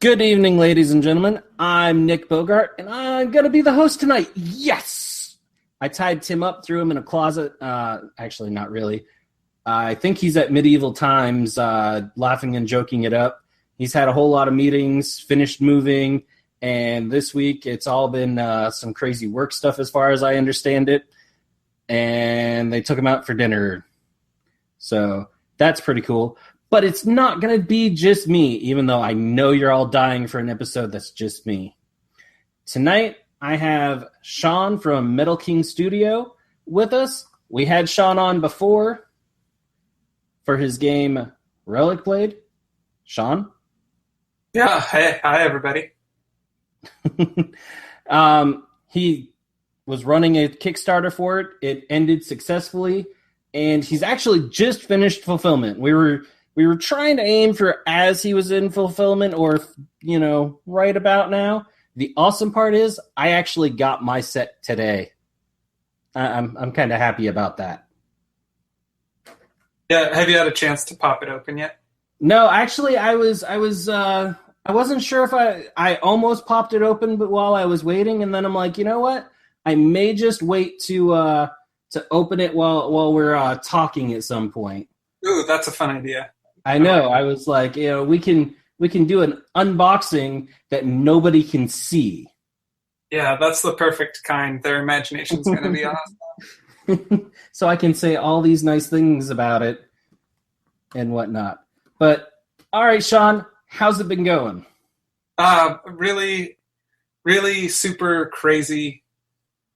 Good evening, ladies and gentlemen. I'm Nick Bogart, and I'm going to be the host tonight. Yes! I tied Tim up, threw him in a closet. Actually, not really. I think he's at medieval times, laughing and joking it up. He's had a whole lot of meetings, finished moving, and this week it's all been some crazy work stuff as far as I understand it. And they took him out for dinner. So that's pretty cool. But it's not going to be just me, even though I know you're all dying for an episode that's just me. Tonight, I have Sean from Metal King Studio with us. We had Sean on before for his game RelicBlade. Sean? Yeah, hey, hi, everybody. He was running a Kickstarter for it. It ended successfully, and he's actually just finished fulfillment. We were trying to aim for as he was in fulfillment or, right about now. The awesome part is I actually got my set today. I'm kind of happy about that. Yeah, have you had a chance to pop it open yet? No, actually, I wasn't sure if I almost popped it open, but while I was waiting, and then I'm like, you know what? I may just wait to open it while we're talking at some point. Ooh, that's a fun idea. I know. I was like, we can do an unboxing that nobody can see. Yeah, that's the perfect kind. Their imagination's going to be awesome. So I can say all these nice things about it and whatnot. But, all right, Sean, how's it been going? Really, really super crazy.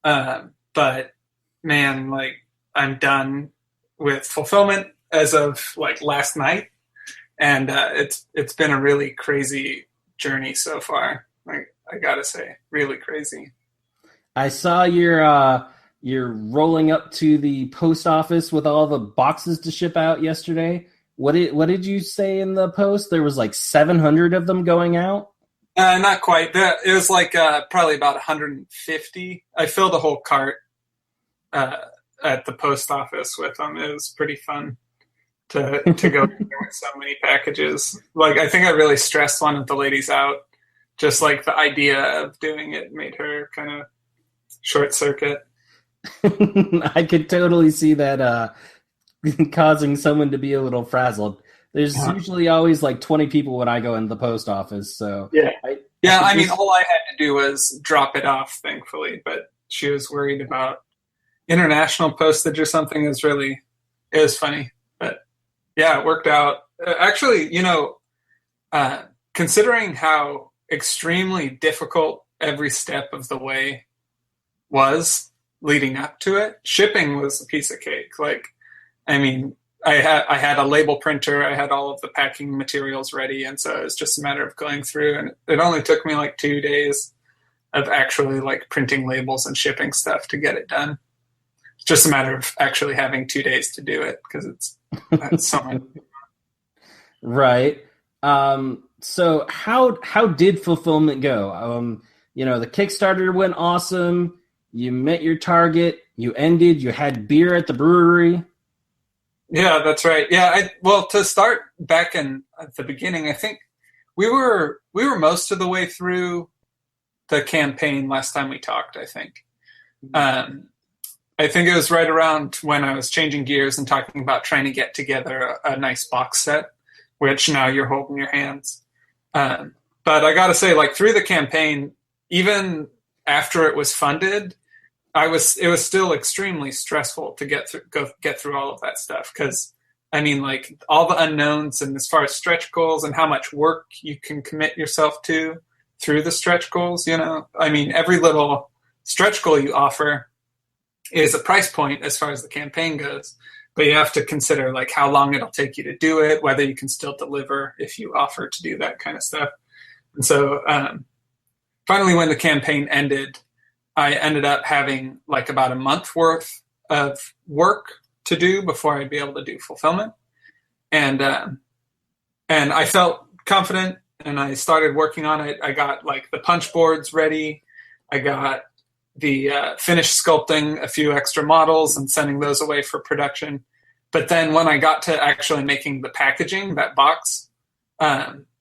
But, man, I'm done with fulfillment as of, last night. And it's been a really crazy journey so far. I gotta say, really crazy. I saw you're rolling up to the post office with all the boxes to ship out yesterday. What did you say in the post? There was 700 of them going out? Not quite. It was probably about 150. I filled a whole cart at the post office with them. It was pretty fun to go with so many packages. I think I really stressed one of the ladies out. Just the idea of doing it made her kind of short circuit. I could totally see that causing someone to be a little frazzled. There's usually always 20 people when I go in the post office. So yeah, all I had to do was drop it off, thankfully. But she was worried about international postage or something. It was funny. But yeah, it worked out. Actually, considering how extremely difficult every step of the way was leading up to it, shipping was a piece of cake. I had a label printer, I had all of the packing materials ready, and so it was just a matter of going through, and it only took me 2 days of actually printing labels and shipping stuff to get it done. It's just a matter of actually having 2 days to do it because it's so much. Right. So how did fulfillment go? The Kickstarter went awesome. You met your target. You had beer at the brewery. Yeah, that's right. Yeah. To start back at the beginning, I think we were most of the way through the campaign last time we talked, I think. I think it was right around when I was changing gears and talking about trying to get together a nice box set, which now you're holding your hands. But I got to say, through the campaign, even after it was funded, it was still extremely stressful to get through all of that stuff. Because, all the unknowns and as far as stretch goals and how much work you can commit yourself to through the stretch goals, every little stretch goal you offer is a price point as far as the campaign goes. But you have to consider how long it'll take you to do it, whether you can still deliver if you offer to do that kind of stuff. And so finally, when the campaign ended, I ended up having about a month worth of work to do before I'd be able to do fulfillment. And I felt confident and I started working on it. I got the punch boards ready. I got the finished sculpting a few extra models and sending those away for production. But then when I got to actually making the packaging, that box,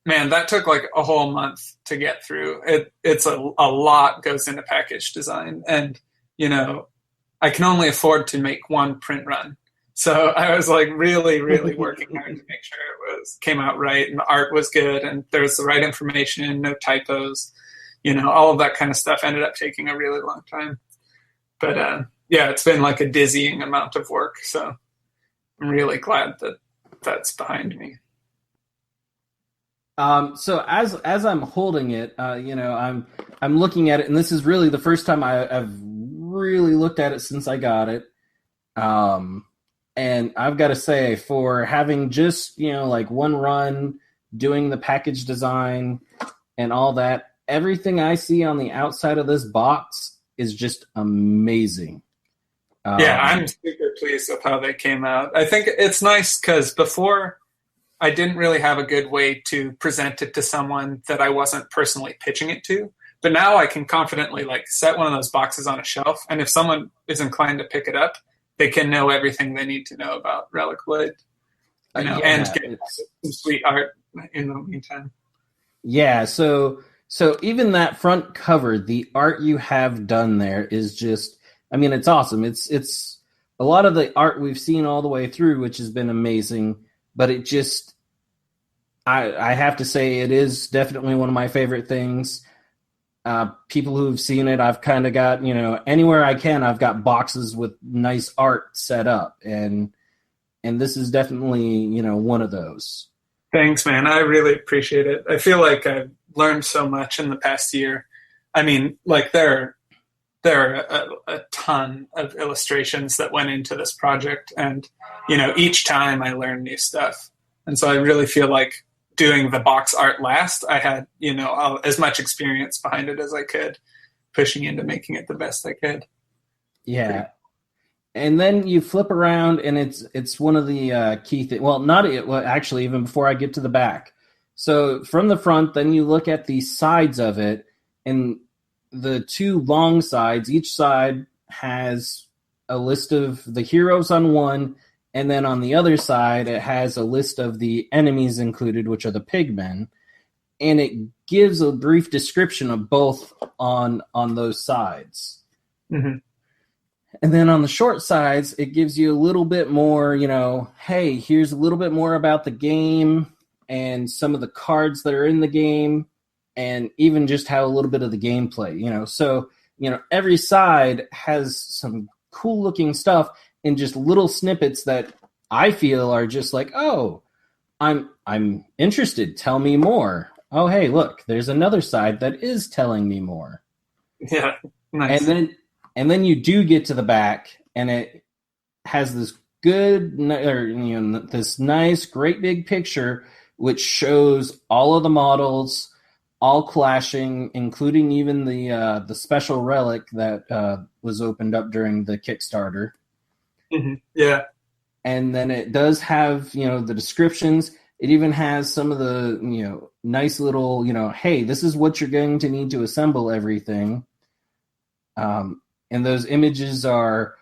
man, that took like a whole month to get through. It's a lot goes into package design, and I can only afford to make one print run. So I was like really, really working hard to make sure it came out right and the art was good and there was the right information, no typos, all of that kind of stuff ended up taking a really long time. But yeah, it's been like a dizzying amount of work. So I'm really glad that that's behind me. So as I'm holding it, I'm looking at it, and this is really the first time I've really looked at it since I got it. And I've got to say, for having just like one run, doing the package design and all that, everything I see on the outside of this box is just amazing. Yeah, I'm super pleased with how they came out. I think it's nice because before I didn't really have a good way to present it to someone that I wasn't personally pitching it to. But now I can confidently like set one of those boxes on a shelf. And if someone is inclined to pick it up, they can know everything they need to know about RelicBlade. And get some sweet art in the meantime. Yeah, so even that front cover, the art you have done there is just, I mean, it's awesome. It's a lot of the art we've seen all the way through, which has been amazing. But it just, I have to say, it is definitely one of my favorite things. People who've seen it, I've kind of got, anywhere I can, I've got boxes with nice art set up. And this is definitely, one of those. Thanks, man. I really appreciate it. I feel like I've learned so much in the past year. I mean, like there are a ton of illustrations that went into this project, and each time I learn new stuff. And so I really feel like doing the box art last, I had as much experience behind it as I could, pushing into making it the best I could. Yeah. And then you flip around, and it's one of the key things. Well, not it. Well, actually, even before I get to the back. So from the front, then you look at the sides of it, and the two long sides, each side has a list of the heroes on one, and then on the other side, it has a list of the enemies included, which are the pigmen, and it gives a brief description of both on those sides. Mm-hmm. And then on the short sides, it gives you a little bit more, hey, here's a little bit more about the game and some of the cards that are in the game, and even just how a little bit of the gameplay, So, every side has some cool looking stuff in just little snippets that I feel are just like, oh, I'm interested. Tell me more. Oh, hey, look, there's another side that is telling me more. Yeah, nice. And then you do get to the back, and it has this this nice, great big picture, which shows all of the models, all clashing, including even the special relic that was opened up during the Kickstarter. Mm-hmm. Yeah. And then it does have, the descriptions. It even has some of the, nice little, hey, this is what you're going to need to assemble everything. And those images are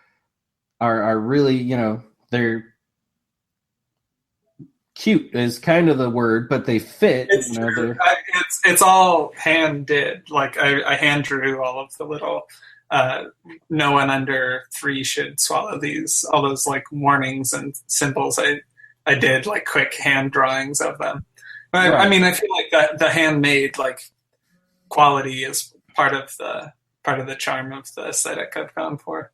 really, they're cute is kind of the word, but they fit. It's all hand did. Like I hand drew all of the little no one under 3 should swallow these, all those like warnings and symbols. I did like quick hand drawings of them. But right. I mean, I feel like that the handmade like quality is part of the charm of the aesthetic I've gone for.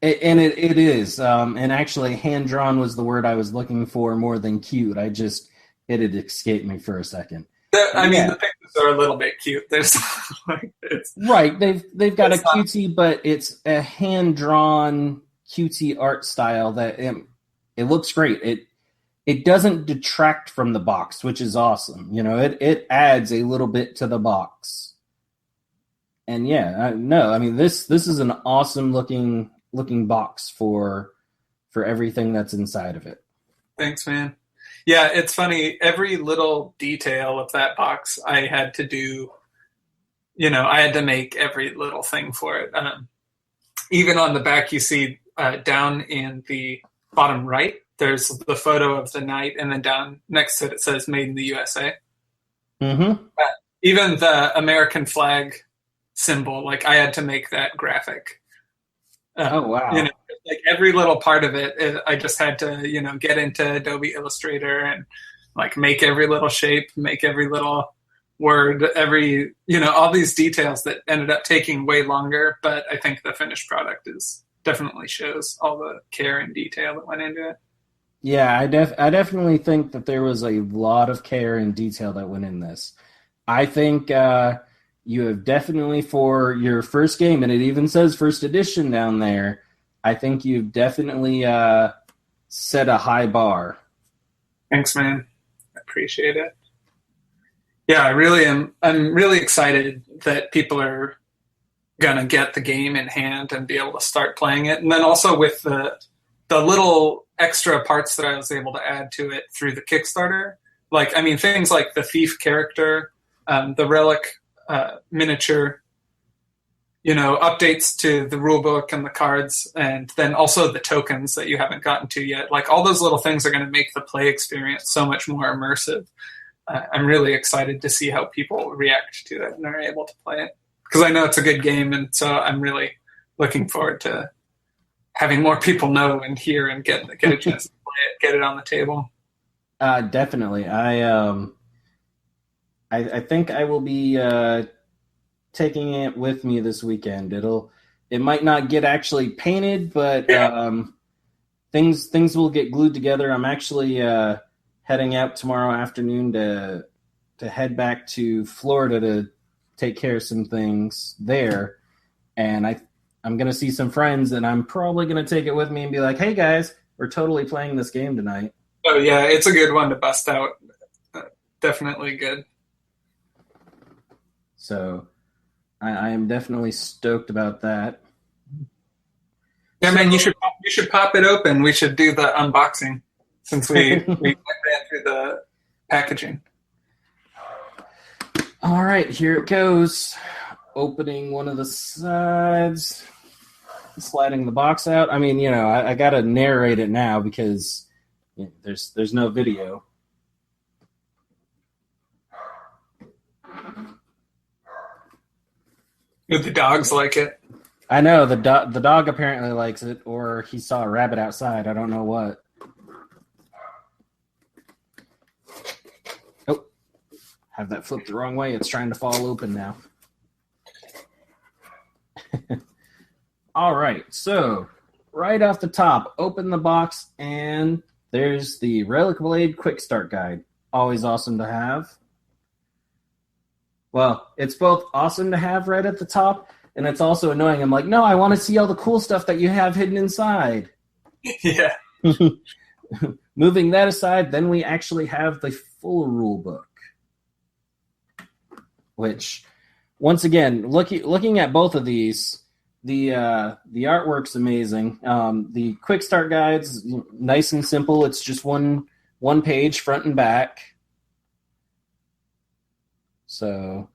It is. And actually, hand-drawn was the word I was looking for more than cute. It had escaped me for a second. The pictures are a little bit cute. There's right. They've got a cutesy, but it's a hand-drawn cutesy art style that it looks great. It doesn't detract from the box, which is awesome. It adds a little bit to the box. And this is an awesome looking box for everything that's inside of it. Thanks, man. Yeah, it's funny. Every little detail of that box I had to do, I had to make every little thing for it. Even on the back, you see down in the bottom right, there's the photo of the knight, and then down next to it says "Made in the USA." Mm-hmm. Even the American flag symbol, like I had to make that graphic. Oh, wow. Like every little part of it, I just had to, get into Adobe Illustrator and like make every little shape, make every little word, all these details that ended up taking way longer. But I think the finished product definitely shows all the care and detail that went into it. Yeah, I definitely think that there was a lot of care and detail that went in this. I think you have definitely, for your first game, and it even says first edition down there, I think you've definitely set a high bar. Thanks, man. I appreciate it. Yeah, I really am. I'm really excited that people are going to get the game in hand and be able to start playing it. And then also with the little extra parts that I was able to add to it through the Kickstarter. Things like the thief character, the relic miniature, updates to the rulebook and the cards, and then also the tokens that you haven't gotten to yet. Like all those little things are going to make the play experience so much more immersive. I'm really excited to see how people react to it and are able to play it, because I know it's a good game, and so I'm really looking forward to having more people know and hear and get a chance to play it, get it on the table. Definitely. I think I will be taking it with me this weekend. It might not get actually painted, but things will get glued together. I'm actually heading out tomorrow afternoon to head back to Florida to take care of some things there, and I'm going to see some friends, and I'm probably going to take it with me and be like, hey guys, we're totally playing this game tonight. Oh yeah, it's a good one to bust out. Definitely good. So I am definitely stoked about that. Yeah, man, you should pop it open. We should do the unboxing since we ran through the packaging. All right, here it goes. Opening one of the sides, sliding the box out. I mean, I got to narrate it now because there's no video. Do the dogs like it? I know the dog apparently likes it, or he saw a rabbit outside. I don't know what. Oh, have that flipped the wrong way. It's trying to fall open now. All right, so right off the top, open the box, and there's the RelicBlade Quick Start Guide. Always awesome to have. Well, it's both awesome to have right at the top, and it's also annoying. I'm like, no, I want to see all the cool stuff that you have hidden inside. Yeah. Moving that aside, then we actually have the full rule book, which, once again, looking at both of these, the artwork's amazing. The quick start guide's nice and simple. It's just one page, front and back. So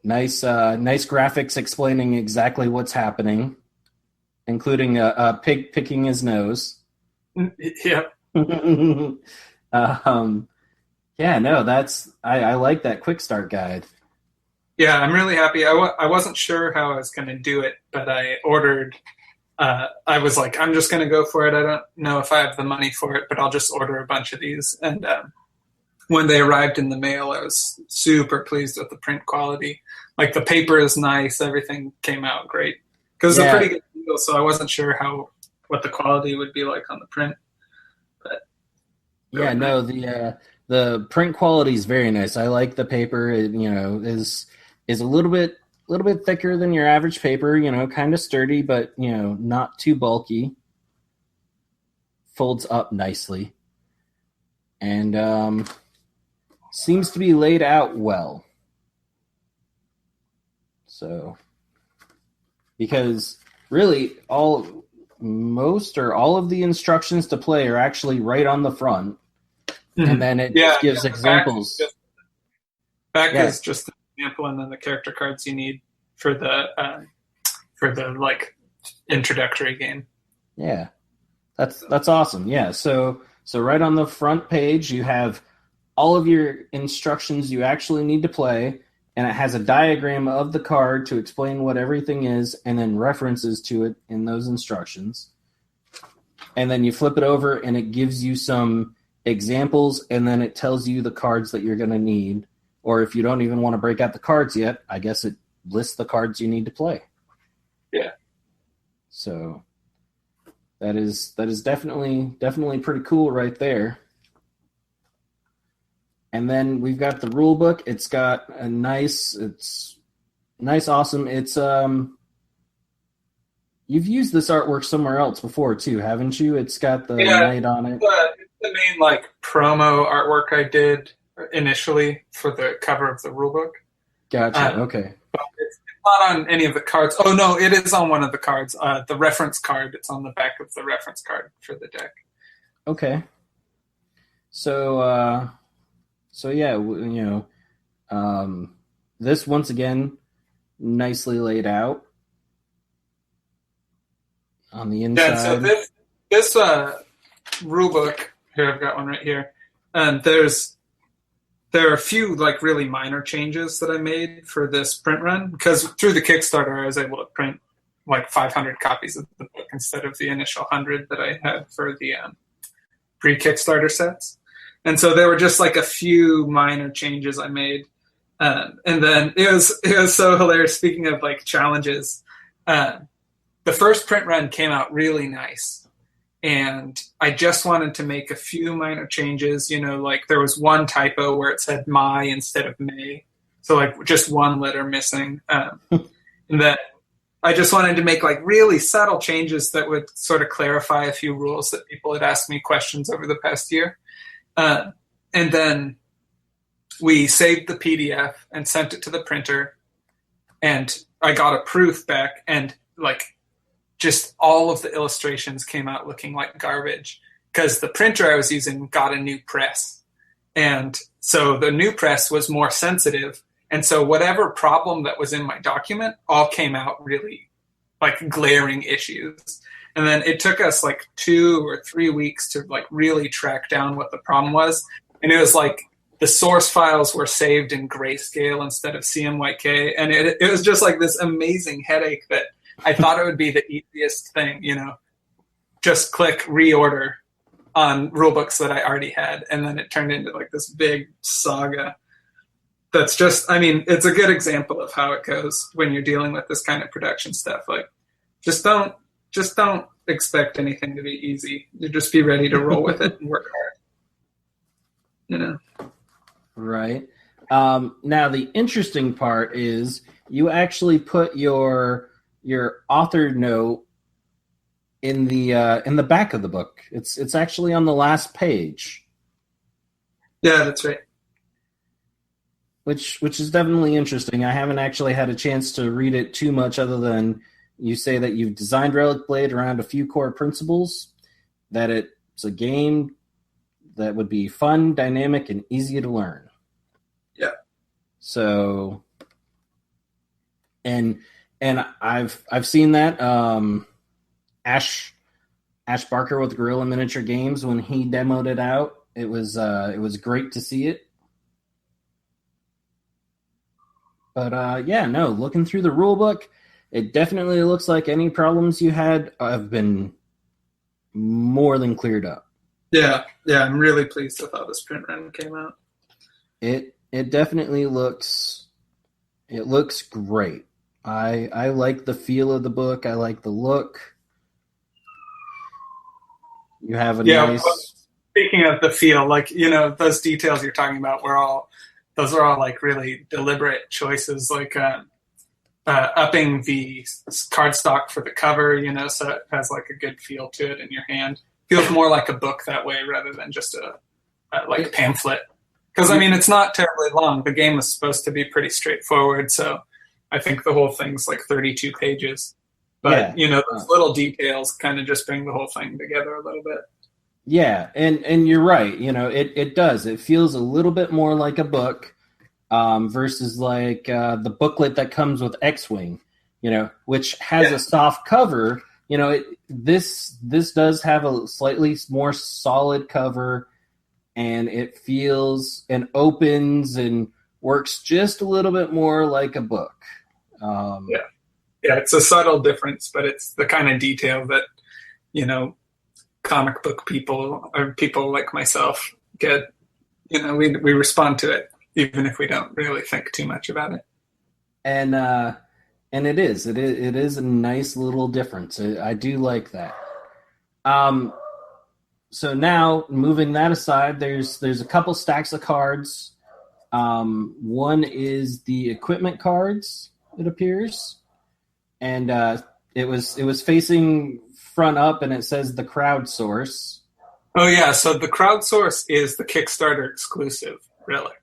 nice graphics explaining exactly what's happening, including a pig picking his nose. Yeah. Yeah, no, I like that quick start guide. Yeah, I'm really happy. I wasn't sure how I was going to do it, but I ordered. I was like, I'm just going to go for it. I don't know if I have the money for it, but I'll just order a bunch of these. And when they arrived in the mail, I was super pleased with the print quality. Like the paper is nice. Everything came out great. Because it's a pretty good deal, so I wasn't sure what the quality would be like on the print. But yeah, no, the print quality is very nice. I like the paper. It, is a little bit thicker than your average paper. Kind of sturdy, but not too bulky. Folds up nicely, and seems to be laid out well. So, because really most or all of the instructions to play are actually right on the front, and then it gives examples. Back is just an example, and then the character cards you need for the like introductory game. Yeah, that's awesome. Yeah, so right on the front page you have all of your instructions you actually need to play, and it has a diagram of the card to explain what everything is, and then references to it in those instructions. And then you flip it over, and it gives you some examples, and then it tells you the cards that you're going to need. Or if you don't even want to break out the cards yet, I guess it lists the cards you need to play. Yeah. So that is definitely pretty cool right there. And then we've got the rule book. It's got a nice, awesome. It's you've used this artwork somewhere else before too, haven't you? It's got the knight on it. It's the main like promo artwork I did initially for the cover of the rule book. Gotcha. Okay. But it's not on any of the cards. Oh no, it is on one of the cards. The reference card. It's on the back of the reference card for the deck. Okay. So yeah, this once again nicely laid out on the inside. Yeah. So this rule book here, I've got one right here. There are a few like really minor changes that I made for this print run because through the Kickstarter I was able to print like 500 copies of the book instead of the initial 100 that I had for the pre-Kickstarter sets. And so there were just like a few minor changes I made. And then it was so hilarious. Speaking of like challenges, the first print run came out really nice. And I just wanted to make a few minor changes. Like there was one typo where it said my instead of may. So like just one letter missing. And then I just wanted to make like really subtle changes that would sort of clarify a few rules that people had asked me questions over the past year. And then we saved the PDF and sent it to the printer, and I got a proof back, and like just all of the illustrations came out looking like garbage because the printer I was using got a new press. And so the new press was more sensitive. And so whatever problem that was in my document all came out really like glaring issues. And then it took us like 2 or 3 weeks to like really track down what the problem was. And it was like the source files were saved in grayscale instead of CMYK. And it was just like this amazing headache that I thought it would be the easiest thing, just click reorder on rulebooks that I already had. And then it turned into like this big saga. That's just, it's a good example of how it goes when you're dealing with this kind of production stuff. Like just don't expect anything to be easy. You just be ready to roll with it and work hard. Right. Now the interesting part is you actually put your author note in the back of the book. It's actually on the last page. Yeah, that's right. Which is definitely interesting. I haven't actually had a chance to read it too much other than you say that you've designed RelicBlade around a few core principles, that it's a game that would be fun, dynamic, and easy to learn. Yeah. So, and I've seen that Ash Barker with Guerrilla Miniature Games, when he demoed it out, it was great to see it. But looking through the rule book, it definitely looks like any problems you had have been more than cleared up. Yeah, I'm really pleased with how this print run came out. It definitely looks great. I like the feel of the book. I like the look. You have a nice. Well, speaking of the feel, like those details you're talking about those are all like really deliberate choices, like upping the cardstock for the cover, so it has like a good feel to it in your hand. Feels more like a book that way rather than just a pamphlet. Because it's not terribly long. The game was supposed to be pretty straightforward, so I think the whole thing's like 32 pages. But those little details kind of just bring the whole thing together a little bit. Yeah, and you're right. It does. It feels a little bit more like a book versus like the booklet that comes with X-Wing, which has a soft cover. This does have a slightly more solid cover. and it feels and opens and works just a little bit more like a book. Yeah, it's a subtle difference, but it's the kind of detail that, comic book people or people like myself get. We respond to it, even if we don't really think too much about it. And it is a nice little difference. I do like that. So now, moving that aside, there's a couple stacks of cards. One is the equipment cards, it appears, and it was facing front up, and it says the crowdsource. Oh yeah, so the crowdsource is the Kickstarter exclusive Relic.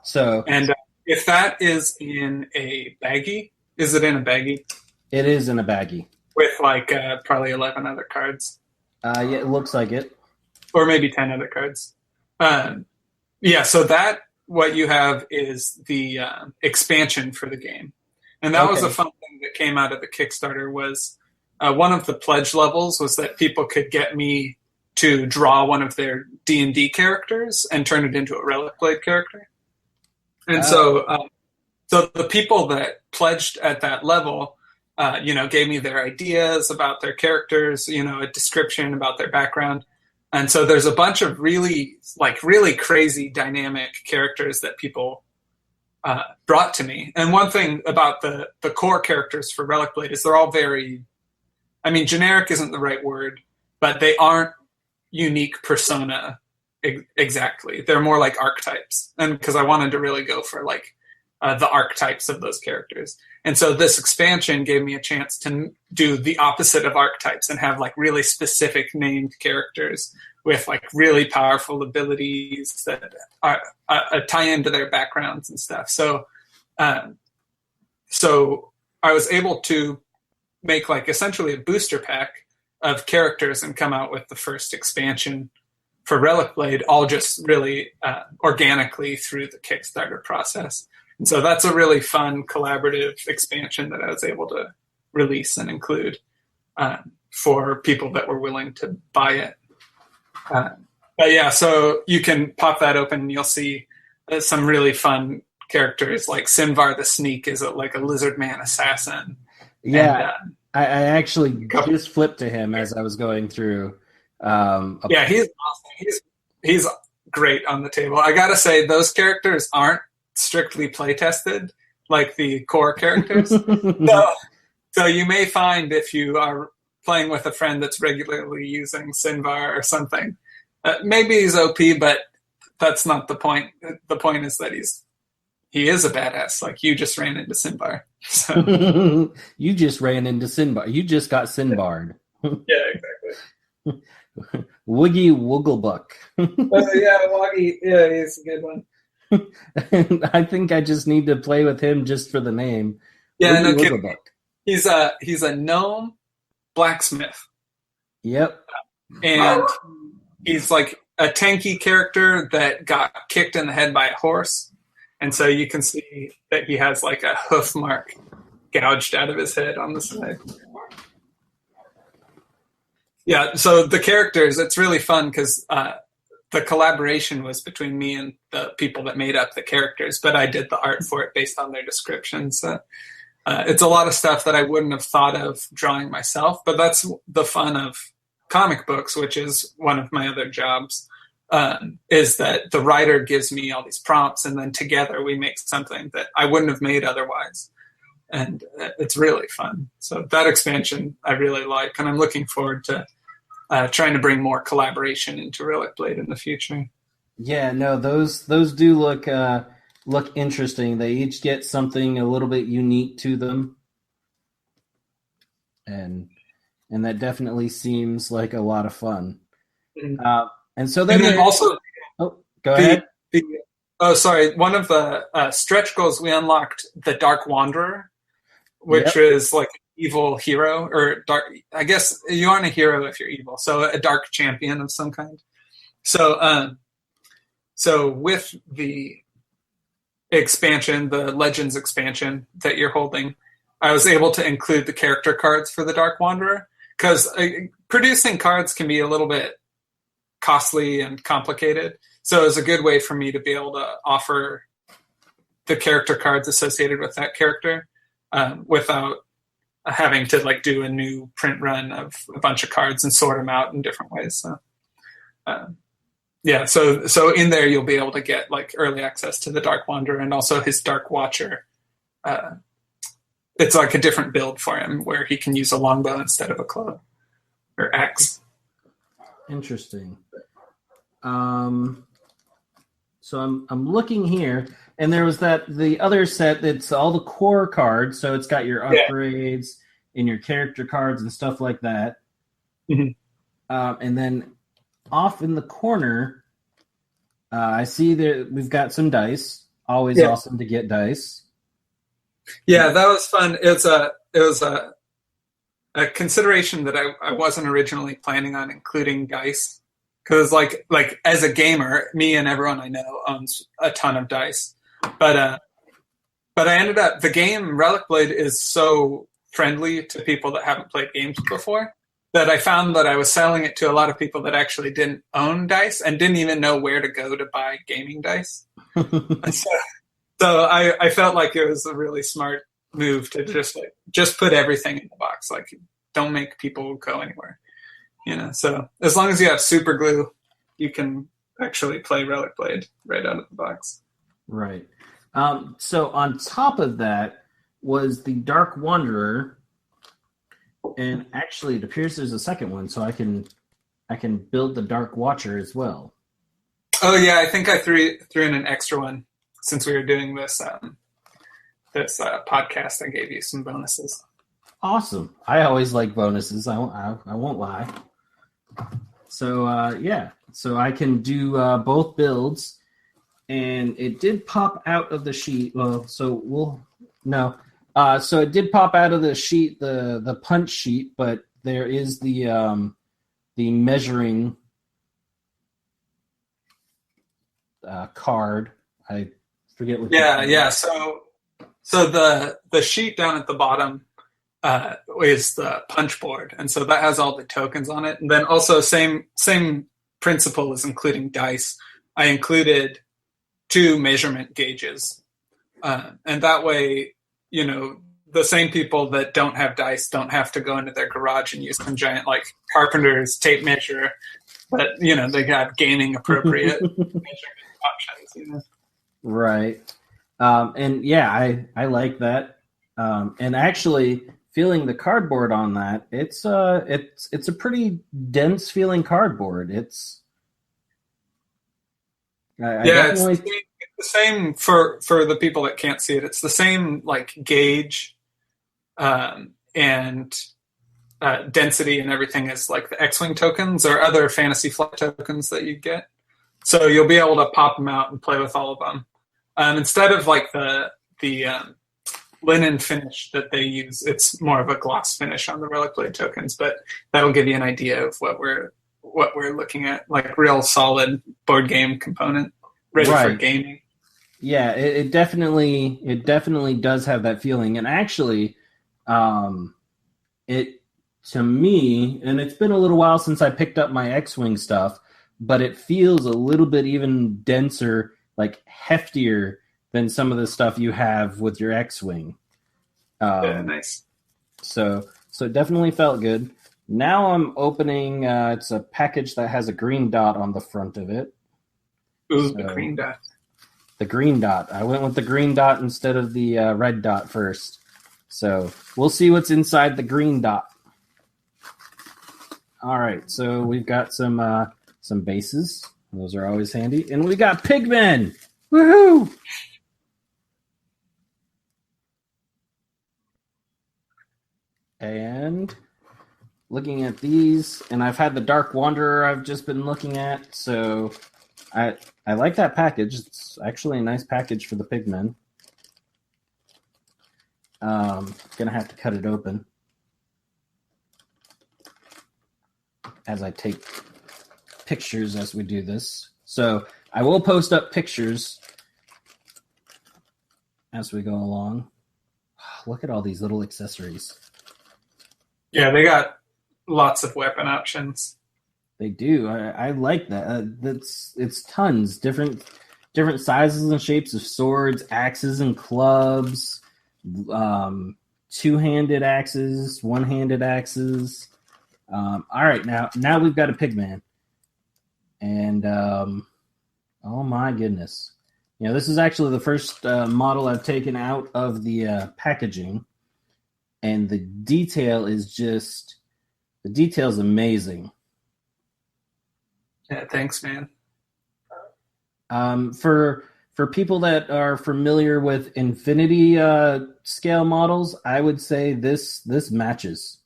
So, and if that is in a baggie, is it in a baggie? It is in a baggie with probably 11 other cards. Yeah, it looks like it, or maybe 10 other cards. Yeah, so that what you have is the expansion for the game, and that was a fun thing that came out of the Kickstarter. Was one of the pledge levels was that people could get me to draw one of their D&D characters and turn it into a RelicBlade character. And so the people that pledged at that level, gave me their ideas about their characters, a description about their background. And so there's a bunch of really crazy dynamic characters that people brought to me. And one thing about the core characters for RelicBlade is they're all very, generic isn't the right word, but they aren't unique persona exactly. They're more like archetypes. And because I wanted to really go for the archetypes of those characters. And so this expansion gave me a chance to do the opposite of archetypes and have really specific named characters with really powerful abilities that tie into their backgrounds and stuff. So I was able to make essentially a booster pack of characters and come out with the first expansion for RelicBlade, all just really organically through the Kickstarter process. And so that's a really fun collaborative expansion that I was able to release and include for people that were willing to buy it. But yeah, so you can pop that open and you'll see some really fun characters like Sinvar the Sneak is a lizard man assassin. Yeah, and, I actually just flipped to him as I was going through. Yeah, he's awesome. He's great on the table. I gotta say, those characters aren't strictly play tested like the core characters. So you may find if you are playing with a friend that's regularly using Sinvar or something, maybe he's OP, but that's not the point. The point is that he is a badass. You just ran into Sinvar. So. You just ran into Sinvar. You just got Sinbarred. Yeah, exactly. Woogie Wooglebuck. Yeah, Woggy. Yeah, he's a good one. I think I just need to play with him just for the name. Yeah, no kidding. He's a gnome blacksmith. Yep. And he's a tanky character that got kicked in the head by a horse. And so you can see that he has a hoof mark gouged out of his head on the side. Yeah, so the characters, it's really fun because the collaboration was between me and the people that made up the characters, but I did the art for it based on their descriptions. So, it's a lot of stuff that I wouldn't have thought of drawing myself, but that's the fun of comic books, which is one of my other jobs, is that the writer gives me all these prompts, and then together we make something that I wouldn't have made otherwise. And it's really fun. So that expansion I really like, and I'm looking forward to trying to bring more collaboration into RelicBlade in the future. Yeah, no, those do look interesting. They each get something a little bit unique to them, and that definitely seems like a lot of fun. Mm-hmm. And so then also, go ahead. One of the stretch goals, we unlocked the Dark Wanderer, which is an evil hero, or dark. I guess you aren't a hero if you're evil, so a dark champion of some kind. So with the expansion, the Legends expansion that you're holding, I was able to include the character cards for the Dark Wanderer, because producing cards can be a little bit costly and complicated. So it was a good way for me to be able to offer the character cards associated with that character without having to like do a new print run of a bunch of cards and sort them out in different ways. So, so in there you'll be able to get like early access to the Dark Wanderer and also his Dark Watcher. It's like a different build for him where he can use a longbow instead of a club or axe. Interesting. So I'm looking here, and there was the other set that's all the core cards. So it's got your upgrades and your character cards and stuff like that. Mm-hmm. And then off in the corner, I see that we've got some dice. Always awesome to get dice. Yeah, that was fun. It was a consideration that I wasn't originally planning on including dice. Because like as a gamer, me and everyone I know owns a ton of dice, but I ended up the game RelicBlade is so friendly to people that haven't played games before that I found that I was selling it to a lot of people that actually didn't own dice and didn't even know where to go to buy gaming dice. So I felt like it was a really smart move to just put everything in the box, like don't make people go anywhere. So as long as you have super glue, you can actually play RelicBlade right out of the box. Right. So on top of that was the Dark Wanderer, and actually it appears there's a second one, so I can build the Dark Watcher as well. Oh yeah, I think I threw in an extra one since we were doing this podcast. I gave you some bonuses. Awesome. I always like bonuses. I won't lie. So so I can do both builds, and it did pop out of the sheet. So it did pop out of the sheet, the punch sheet, but there is the measuring card. I forget what. Yeah. So the sheet down at the bottom is the punch board, and so that has all the tokens on it. And then also same principle as including dice. I included 2 measurement gauges, and that way, the same people that don't have dice don't have to go into their garage and use some giant like carpenter's tape measure, but they got gaming appropriate measurement options. Right, and yeah, I like that, and actually. Feeling the cardboard on that, it's a pretty dense feeling cardboard. It's it's the same for the people that can't see it. It's the same like gauge and density and everything as like the X-Wing tokens or other Fantasy Flight tokens that you get. So you'll be able to pop them out and play with all of them instead of like the linen finish that they use. It's more of a gloss finish on the RelicBlade tokens, but that'll give you an idea of what we're looking at, like real solid board game component ready for gaming. Yeah, it definitely does have that feeling. And actually, it to me, and it's been a little while since I picked up my X-Wing stuff, but it feels a little bit even denser, like heftier than some of the stuff you have with your X-Wing. Nice. So it definitely felt good. Now I'm opening, it's a package that has a green dot on the front of it. Ooh, the green dot. The green dot. I went with the green dot instead of the red dot first. So we'll see what's inside the green dot. All right, so we've got some bases. Those are always handy. And we got pigmen. Woohoo! And looking at these, and I've had the Dark Wanderer I've just been looking at, so I like that package. It's actually a nice package for the pigmen. Gonna have to cut it open as I take pictures as we do this. So I will post up pictures as we go along. Look at all these little accessories. Yeah, they got lots of weapon options. They do. I like that. It's tons different sizes and shapes of swords, axes, and clubs. Two-handed axes, one-handed axes. All right, now we've got a pigman, and oh my goodness, this is actually the first model I've taken out of the packaging, and the detail's amazing. Yeah, thanks, man. For people that are familiar with infinity scale models, I would say this matches.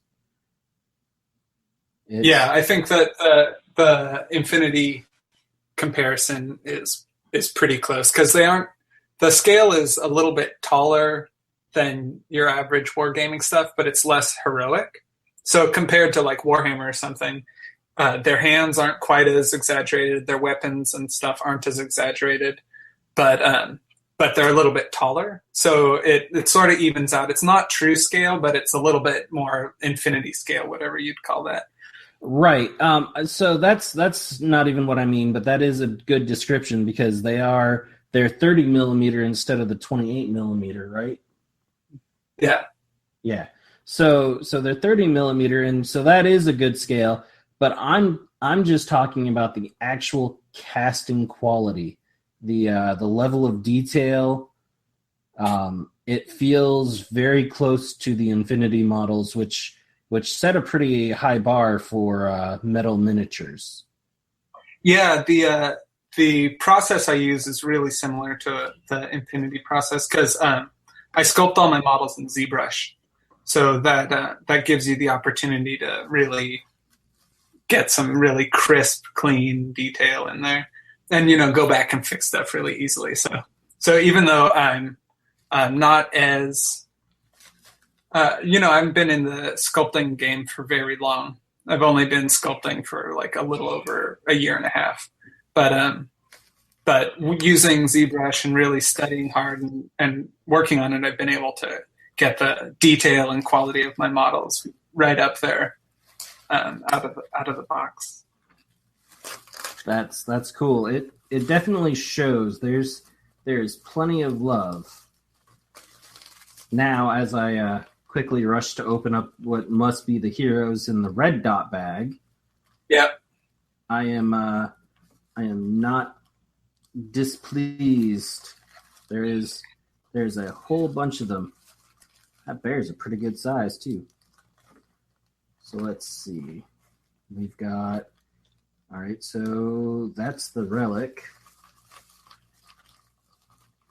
Yeah, I think that the infinity comparison is pretty close because the scale is a little bit taller than your average wargaming stuff, but it's less heroic. So compared to like Warhammer or something, their hands aren't quite as exaggerated. Their weapons and stuff aren't as exaggerated, but they're a little bit taller. So it sort of evens out. It's not true scale, but it's a little bit more infinity scale, whatever you'd call that. Right. So that's not even what I mean, but that is a good description because they're 30 millimeter instead of the 28 millimeter, right? Yeah. Yeah. So they're 30 millimeter, and so that is a good scale. But I'm just talking about the actual casting quality, the level of detail. It feels very close to the Infinity models, which set a pretty high bar for metal miniatures. Yeah, the process I use is really similar to the Infinity process because I sculpt all my models in ZBrush, so that gives you the opportunity to really get some really crisp, clean detail in there, and go back and fix stuff really easily. So even though I'm not as I've been in the sculpting game for very long. I've only been sculpting for like a little over a year and a half, but using ZBrush and really studying hard and working on it, I've been able to get the detail and quality of my models right up there. Out of the box. That's cool. It definitely shows. There's plenty of love. Now, as I quickly rush to open up what must be the heroes in the red dot bag. Yep. I am not displeased. There's a whole bunch of them. That bear's a pretty good size too. So let's see. We've got, all right, so that's the Relic.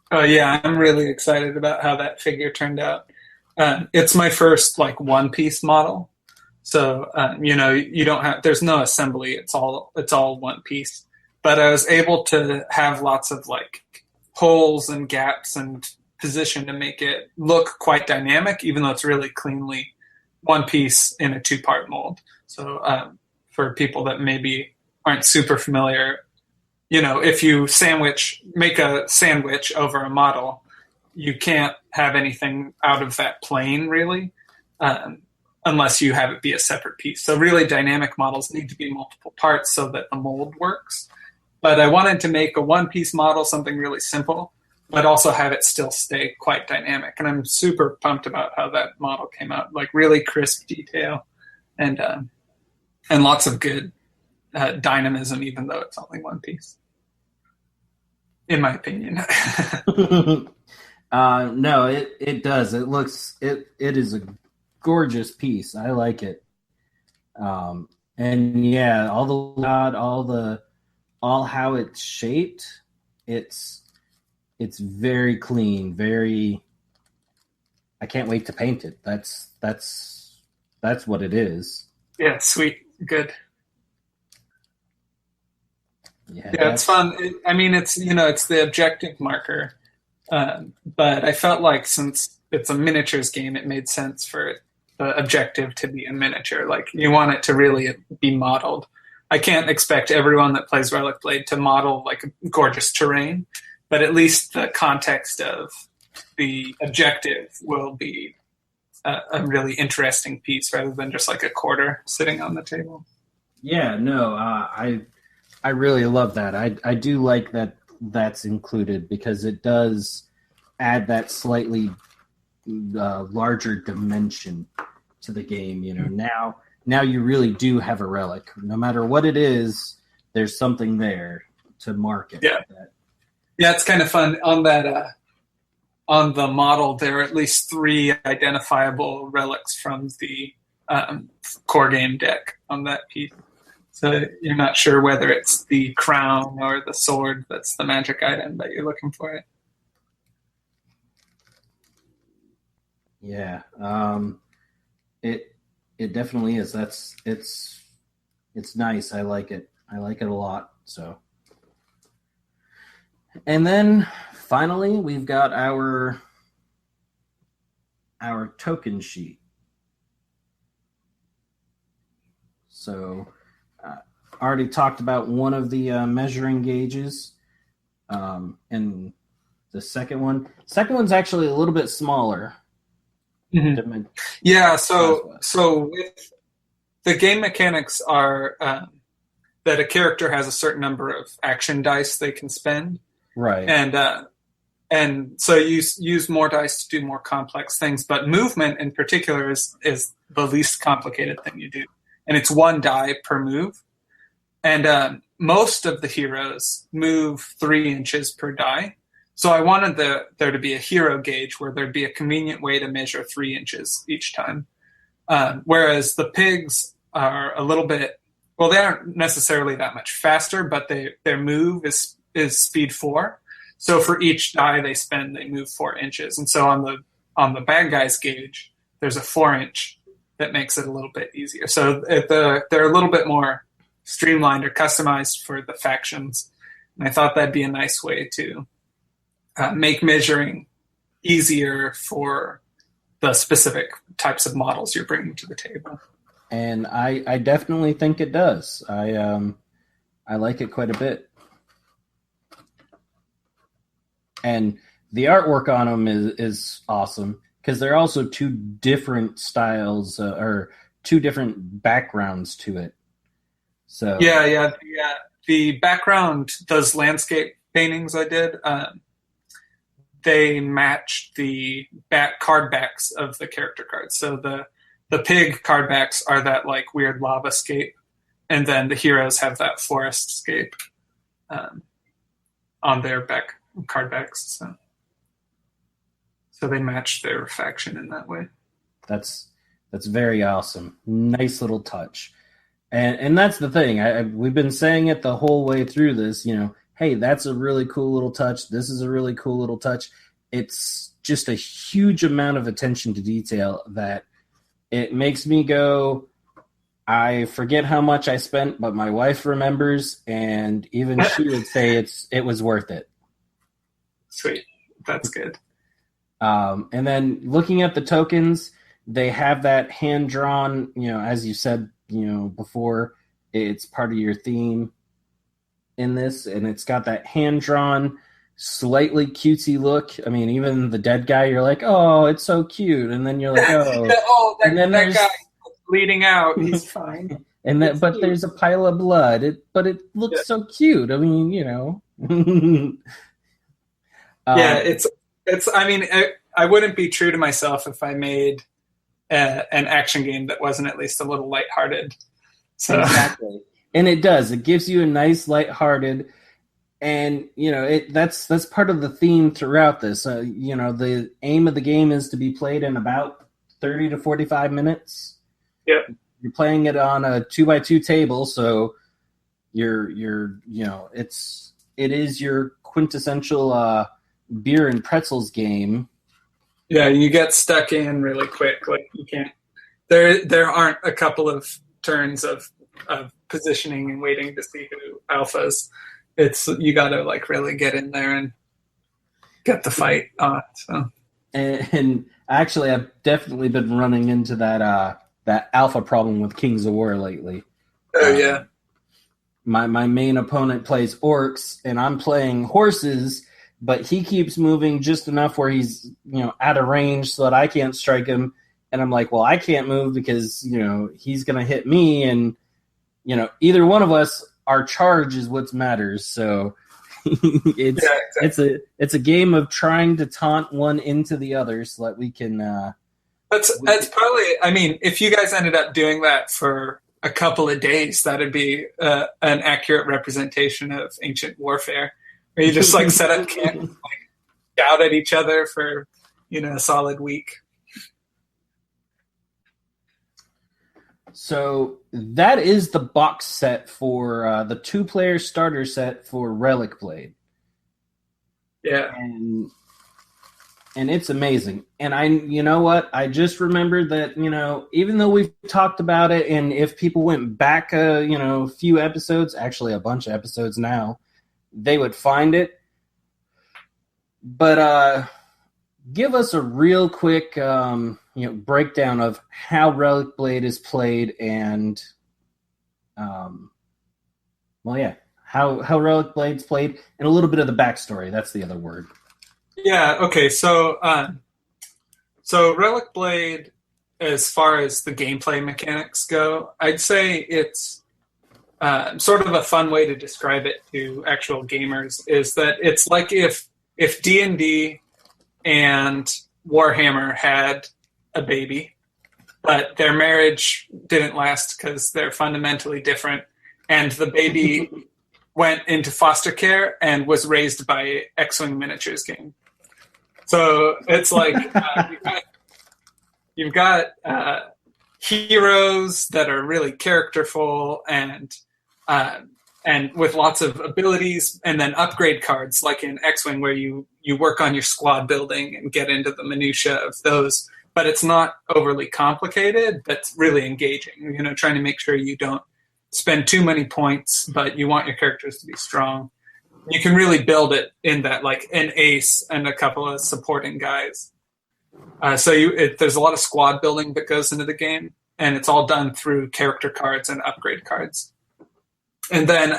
Oh yeah, I'm really excited about how that figure turned out. It's my first like one-piece model. So, you don't have, there's no assembly. It's all one piece, but I was able to have lots of like holes and gaps and position to make it look quite dynamic, even though it's really cleanly one piece in a two-part mold. So for people that maybe aren't super familiar, if you make a sandwich over a model, you can't have anything out of that plane really, unless you have it be a separate piece. So really dynamic models need to be multiple parts so that the mold works. But I wanted to make a one-piece model, something really simple, but also have it still stay quite dynamic. And I'm super pumped about how that model came out, like really crisp detail and lots of good dynamism, even though it's only one piece, in my opinion. No, it does. It is a gorgeous piece. I like it. And yeah, all how it's shaped, it's very clean, very. I can't wait to paint it. That's what it is. Yeah, sweet, good. Yeah, it's fun. It's the objective marker, but I felt like since it's a miniatures game, it made sense for the objective to be a miniature. Like you want it to really be modeled. I can't expect everyone that plays RelicBlade to model like gorgeous terrain, but at least the context of the objective will be a really interesting piece rather than just like a quarter sitting on the table. Yeah, no, I really love that. I do like that that's included because it does add that slightly larger dimension to the game. Now you really do have a relic. No matter what it is, there's something there to mark it. Yeah, yeah, it's kind of fun on that. On the model, there are at least 3 identifiable relics from the core game deck on that piece. So you're not sure whether it's the crown or the sword that's the magic item that you're looking for. Yeah, it definitely is. It's nice. I like it. I like it a lot. So, and then finally, we've got our token sheet. So, already talked about one of the measuring gauges, and the second one's actually a little bit smaller. Mm-hmm. Yeah, so with the game mechanics are that a character has a certain number of action dice they can spend, right? And so you use more dice to do more complex things. But movement in particular is the least complicated thing you do, and it's 1 die per move. And most of the heroes move 3 inches per die. So I wanted there to be a hero gauge where there'd be a convenient way to measure 3 inches each time. Whereas the pigs are a little bit, well, they aren't necessarily that much faster, but their move is speed 4. So for each die they move 4 inches. And so on the bad guys gauge, there's a 4-inch that makes it a little bit easier. So they're a little bit more streamlined or customized for the factions. And I thought that'd be a nice way to make measuring easier for the specific types of models you're bringing to the table. And I definitely think it does. I like it quite a bit. And the artwork on them is awesome because they're also 2 different styles or 2 different backgrounds to it. So yeah. The background, those landscape paintings I did, they matched the card backs of the character cards. So the pig card backs are that like weird lava scape, and then the heroes have that forest scape on their card backs. So they matched their faction in that way. That's very awesome. Nice little touch. And that's the thing. We've been saying it the whole way through this, hey, that's a really cool little touch. This is a really cool little touch. It's just a huge amount of attention to detail that it makes me go, I forget how much I spent, but my wife remembers, and even she would say it was worth it. Sweet. That's good. And then looking at the tokens, they have that hand-drawn, as you said, before, it's part of your theme in this, and it's got that hand-drawn, slightly cutesy look. I mean, even the dead guy, you're like, oh, it's so cute, and then you're like, oh, and then that guy bleeding out, he's fine. But there's a pile of blood. But it looks so cute. I mean, yeah, it's. I mean, I wouldn't be true to myself if I made an action game that wasn't at least a little lighthearted. So. Exactly. And it does. It gives you a nice lighthearted, and that's part of the theme throughout this. The aim of the game is to be played in about 30 to 45 minutes. Yep. You're playing it on a 2x2 table, so it is your quintessential beer and pretzels game. Yeah, you get stuck in really quick. Like you can't. There aren't a couple of turns of positioning and waiting to see who alphas. It's you got to like really get in there and get the fight on. So. And actually, I've definitely been running into that alpha problem with Kings of War lately. Oh yeah. My main opponent plays orcs, and I'm playing horses. But he keeps moving just enough where he's, out of range so that I can't strike him. And I'm like, well, I can't move because, he's going to hit me. And either one of us, our charge is what matters. So it's a game of trying to taunt one into the other so that we can. That's probably. I mean, if you guys ended up doing that for a couple of days, that'd be an accurate representation of ancient warfare, where you just like set up camp, and, like, shout at each other for a solid week. So that is the box set for the 2-player starter set for RelicBlade. Yeah. And it's amazing. And you know what? I just remembered that, even though we've talked about it, and if people went back a few episodes, actually a bunch of episodes now, they would find it. But give us a real quick breakdown of how RelicBlade is played and how RelicBlade's played, and a little bit of the backstory. That's the other word. Yeah, okay. So RelicBlade, as far as the gameplay mechanics go, I'd say it's sort of a fun way to describe it to actual gamers is that it's like if D&D and Warhammer had a baby, but their marriage didn't last because they're fundamentally different, and the baby went into foster care and was raised by X-Wing Miniatures game. So it's like you've got heroes that are really characterful and with lots of abilities, and then upgrade cards like in X-Wing where you work on your squad building and get into the minutia of those. But it's not overly complicated. That's really engaging. Trying to make sure you don't spend too many points, but you want your characters to be strong. You can really build it in that, like an ace and a couple of supporting guys. There's a lot of squad building that goes into the game, and it's all done through character cards and upgrade cards. And then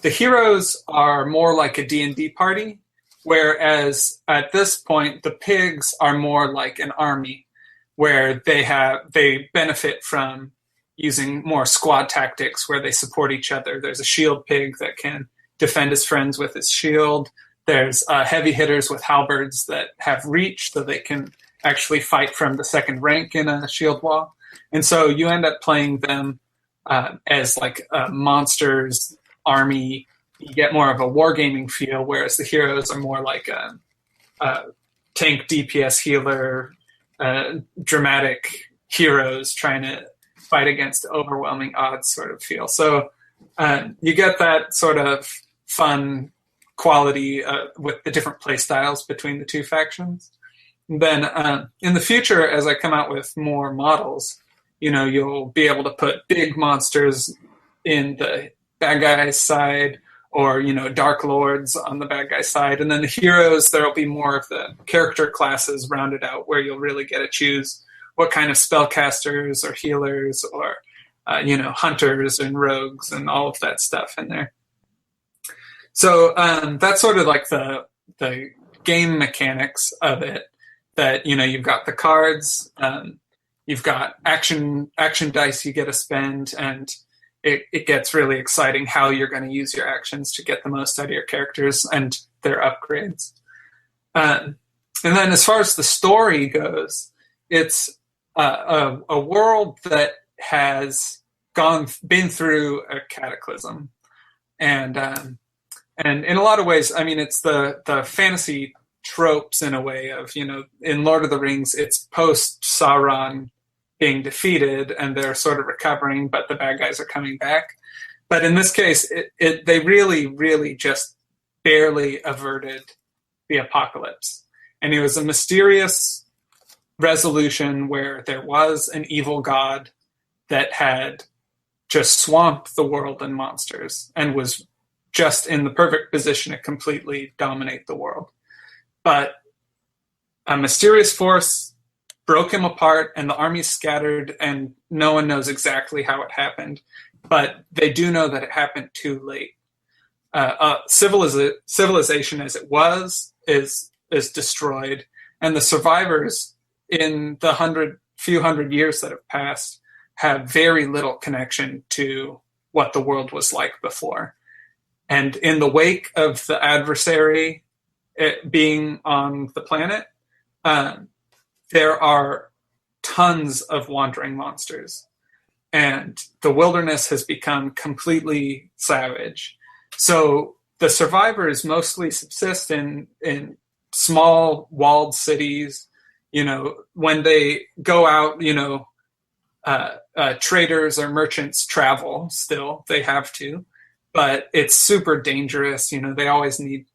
the heroes are more like a D&D party, whereas at this point, the pigs are more like an army, where they benefit from using more squad tactics, where they support each other. There's a shield pig that can defend his friends with his shield. There's heavy hitters with halberds that have reach, so they can actually fight from the second rank in a shield wall. And so you end up playing them as like a monsters army. You get more of a wargaming feel, whereas the heroes are more like a tank DPS healer, dramatic heroes trying to fight against overwhelming odds sort of feel. So you get that sort of fun quality with the different play styles between the two factions. And then in the future, as I come out with more models, you'll be able to put big monsters in the bad guy's side, or dark lords on the bad guy's side, and then the heroes, there'll be more of the character classes rounded out, where you'll really get to choose what kind of spellcasters or healers or hunters and rogues and all of that stuff in there. So that's sort of like the game mechanics of it. That you've got the cards, you've got action dice you get to spend, and it gets really exciting how you're going to use your actions to get the most out of your characters and their upgrades. And then as far as the story goes, it's a world that has been through a cataclysm. And in a lot of ways, I mean, it's the fantasy tropes in a way of, in Lord of the Rings, it's post-Sauron being defeated and they're sort of recovering, but the bad guys are coming back. But in this case, they really, really just barely averted the apocalypse. And it was a mysterious resolution where there was an evil god that had just swamped the world in monsters and was just in the perfect position to completely dominate the world. But a mysterious force broke him apart, and the army scattered, and no one knows exactly how it happened. But they do know that it happened too late. Civilization as it was is destroyed, and the survivors in the few hundred years that have passed have very little connection to what the world was like before. And in the wake of the adversary being on the planet, there are tons of wandering monsters. And the wilderness has become completely savage. So the survivors mostly subsist in small walled cities. When they go out, traders or merchants travel still. They have to. But it's super dangerous. They always need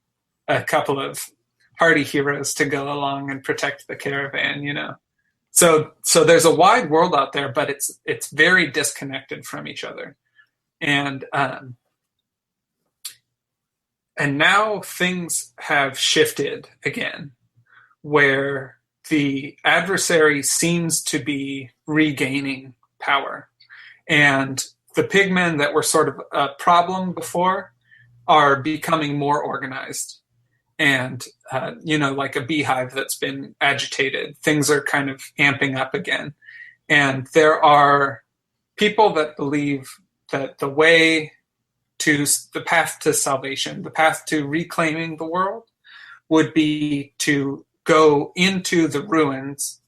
a couple of hardy heroes to go along and protect the caravan, So there's a wide world out there, but it's very disconnected from each other. And now things have shifted again, where the adversary seems to be regaining power. And the pigmen that were sort of a problem before are becoming more organized. And, like a beehive that's been agitated, things are kind of amping up again. And there are people that believe that the path to salvation, the path to reclaiming the world, would be to go into the ruins.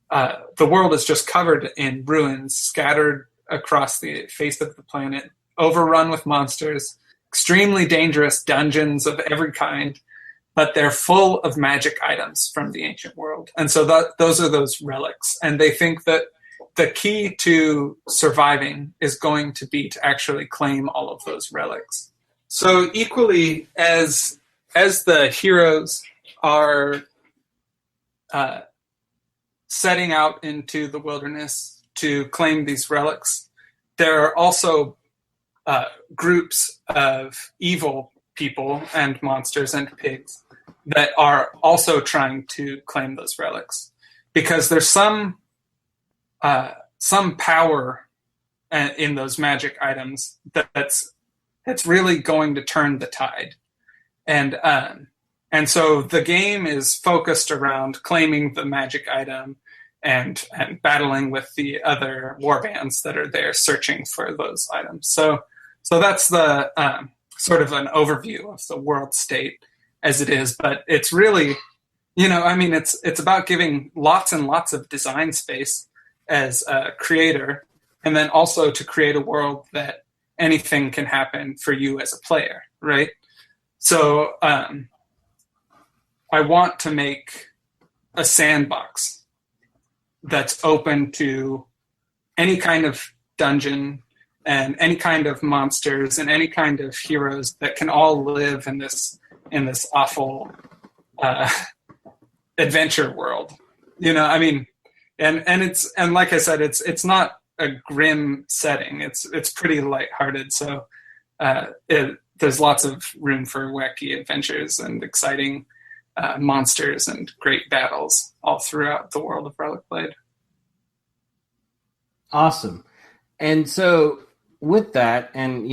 The world is just covered in ruins, scattered across the face of the planet, overrun with monsters, extremely dangerous dungeons of every kind, but they're full of magic items from the ancient world. And so those are those relics. And they think that the key to surviving is going to be to actually claim all of those relics. So equally, as the heroes are setting out into the wilderness to claim these relics, there are also groups of evil people and monsters and pigs that are also trying to claim those relics, because there's some power in those magic items that's really going to turn the tide. And so the game is focused around claiming the magic item and battling with the other warbands that are there searching for those items. So that's the sort of an overview of the world state as it is. But it's really, it's about giving lots and lots of design space as a creator, and then also to create a world that anything can happen for you as a player, right? So I want to make a sandbox that's open to any kind of dungeon and any kind of monsters and any kind of heroes that can all live in this awful adventure world. And like I said, it's not a grim setting. It's pretty lighthearted. So there's lots of room for wacky adventures and exciting monsters and great battles all throughout the world of RelicBlade. Awesome. And so with that, and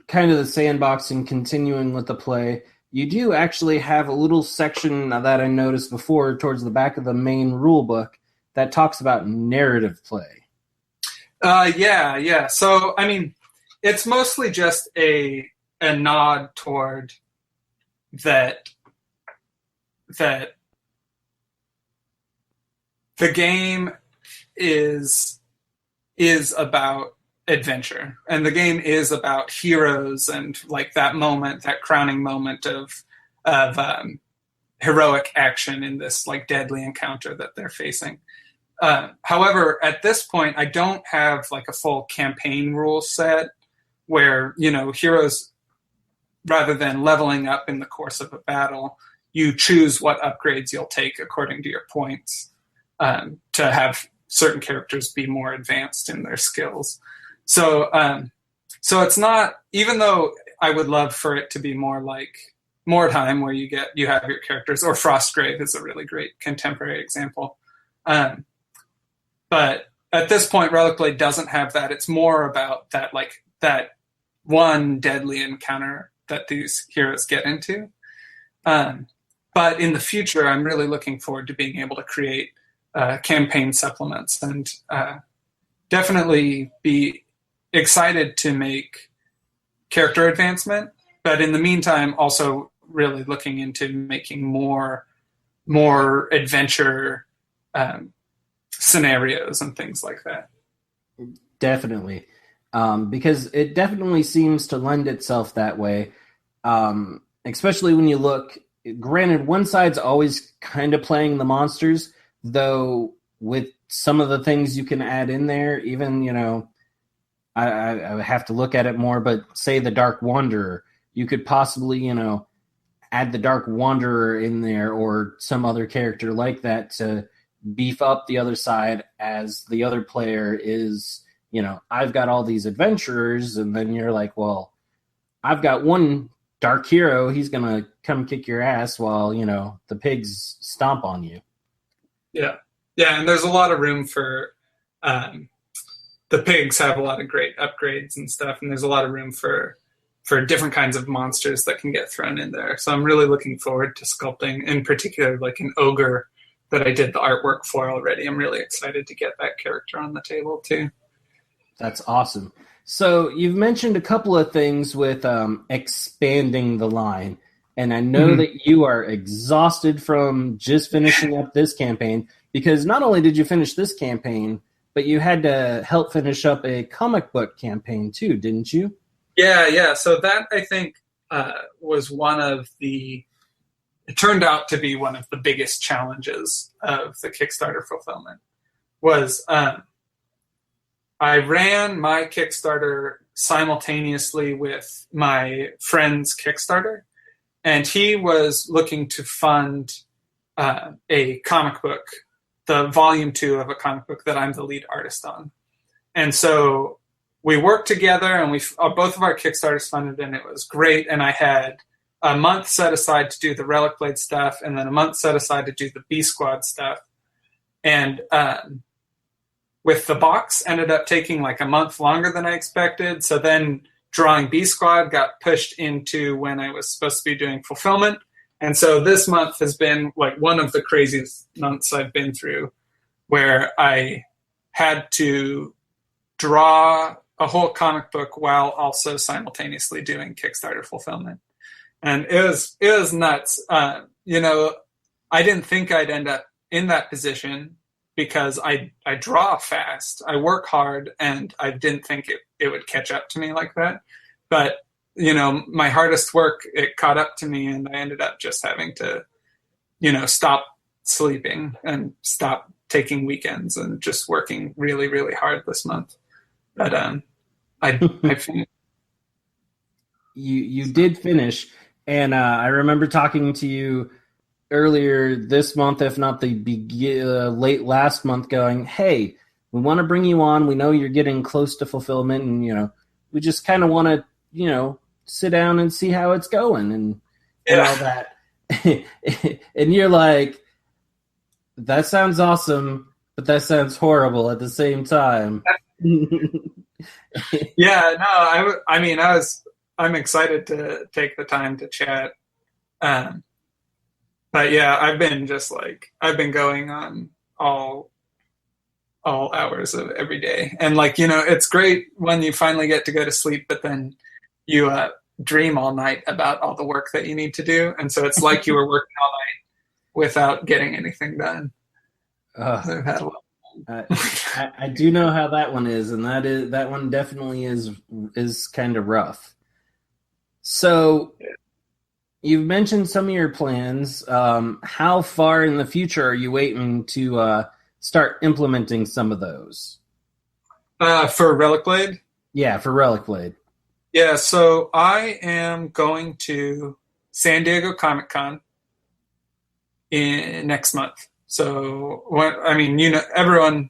kind of the sandbox and continuing with the play, you do actually have a little section that I noticed before towards the back of the main rule book that talks about narrative play. Yeah. So it's mostly just a nod toward that the game is about adventure, and the game is about heroes and like that crowning moment of heroic action in this like deadly encounter that they're facing. However, at this point, I don't have like a full campaign rule set where, heroes, rather than leveling up in the course of a battle, you choose what upgrades you'll take according to your points, to have certain characters be more advanced in their skills. So it's not, even though I would love for it to be more like Mordheim, where you have your characters, or Frostgrave is a really great contemporary example. But at this point, RelicBlade doesn't have that. It's more about that one deadly encounter that these heroes get into. But in the future, I'm really looking forward to being able to create campaign supplements and definitely be excited to make character advancement, but in the meantime, also really looking into making more adventure scenarios and things like that. Definitely. Because it definitely seems to lend itself that way. Especially when you look, granted, one side's always kind of playing the monsters, though with some of the things you can add in there, even, I have to look at it more, but say the Dark Wanderer, you could possibly, add the Dark Wanderer in there or some other character like that to beef up the other side as the other player is, I've got all these adventurers, and then you're like, well, I've got one dark hero, he's going to come kick your ass while, the pigs stomp on you. Yeah. Yeah, and there's a lot of room for the pigs have a lot of great upgrades and stuff, and there's a lot of room for different kinds of monsters that can get thrown in there. So I'm really looking forward to sculpting, in particular, like an ogre that I did the artwork for already. I'm really excited to get that character on the table too. That's awesome. So you've mentioned a couple of things with expanding the line, and I know that you are exhausted from just finishing up this campaign, because not only did you finish this campaign, but you had to help finish up a comic book campaign too, didn't you? Yeah. So that, I think, was it turned out to be one of the biggest challenges of the Kickstarter fulfillment. Was I ran my Kickstarter simultaneously with my friend's Kickstarter, and he was looking to fund a comic book, the volume 2 of a comic book that I'm the lead artist on. And so we worked together, and both of our Kickstarters funded, and it was great. And I had a month set aside to do the RelicBlade stuff, and then a month set aside to do the B Squad stuff. And with the box, ended up taking like a month longer than I expected. So then drawing B Squad got pushed into when I was supposed to be doing fulfillment. And so this month has been like one of the craziest months I've been through, where I had to draw a whole comic book while also simultaneously doing Kickstarter fulfillment. And it was nuts. I didn't think I'd end up in that position because I draw fast, I work hard, and I didn't think it would catch up to me like that. But, my hardest work, it caught up to me, and I ended up just having to, stop sleeping and stop taking weekends and just working really, really hard this month. But I finished. You did finish, and I remember talking to you earlier this month, if not the late last month, going, hey, we want to bring you on. We know you're getting close to fulfillment, and, we just kind of want to, sit down and see how it's going and all that. And you're like, that sounds awesome, but that sounds horrible at the same time. Yeah, no, I'm excited to take the time to chat. But yeah, I've been going on all hours of every day. And it's great when you finally get to go to sleep, but then you dream all night about all the work that you need to do. And so it's like you were working all night without getting anything done. I've had a lot. I do know how that one is, and that one definitely is kind of rough. So you've mentioned some of your plans. How far in the future are you waiting to start implementing some of those? For RelicBlade? Yeah, for RelicBlade. Yeah, so I am going to San Diego Comic-Con next month. So, everyone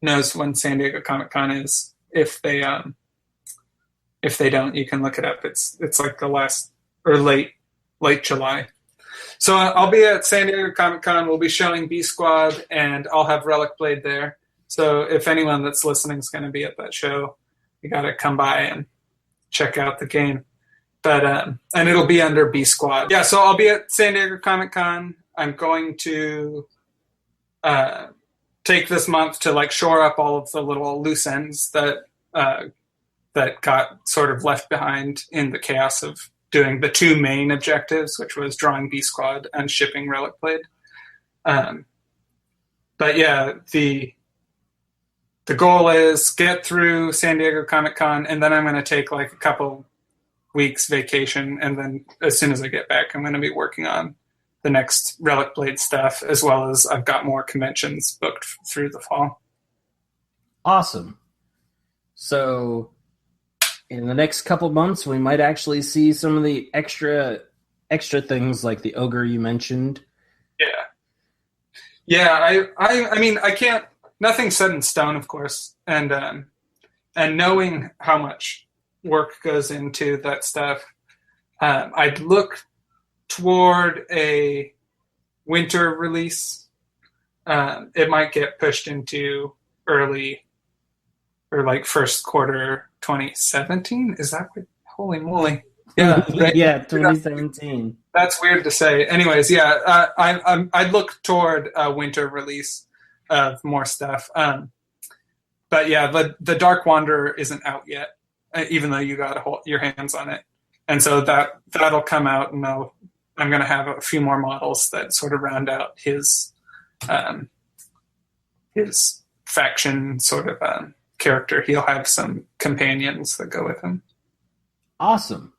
knows when San Diego Comic-Con is. If they don't, you can look it up. It's like the last or late July. So I'll be at San Diego Comic-Con. We'll be showing B Squad, and I'll have RelicBlade there. So if anyone that's listening is going to be at that show, you got to come by and check out the game. But and it'll be under B Squad. Yeah, so I'll be at San Diego Comic-Con. I'm going to take this month to like shore up all of the little loose ends that got sort of left behind in the chaos of doing the two main objectives, which was drawing B Squad and shipping RelicBlade. But yeah, the goal is get through San Diego Comic-Con, and then I'm going to take like a couple weeks vacation, and then as soon as I get back, I'm going to be working on the next RelicBlade stuff, as well as I've got more conventions booked through the fall. Awesome. So in the next couple months, we might actually see some of the extra things like the ogre you mentioned. Yeah. I mean, I can't. Nothing's set in stone, of course, and knowing how much work goes into that stuff, I'd look toward a winter release. It might get pushed into early or like first quarter 2017. Is that what? Holy moly! Yeah, right? Yeah, 2017. That's weird to say. Anyways, yeah, I'd look toward a winter release of more stuff. But yeah, the Dark Wanderer isn't out yet, even though you got to hold your hands on it. And so that'll come out, and I'm going to have a few more models that sort of round out his faction sort of character. He'll have some companions that go with him. Awesome.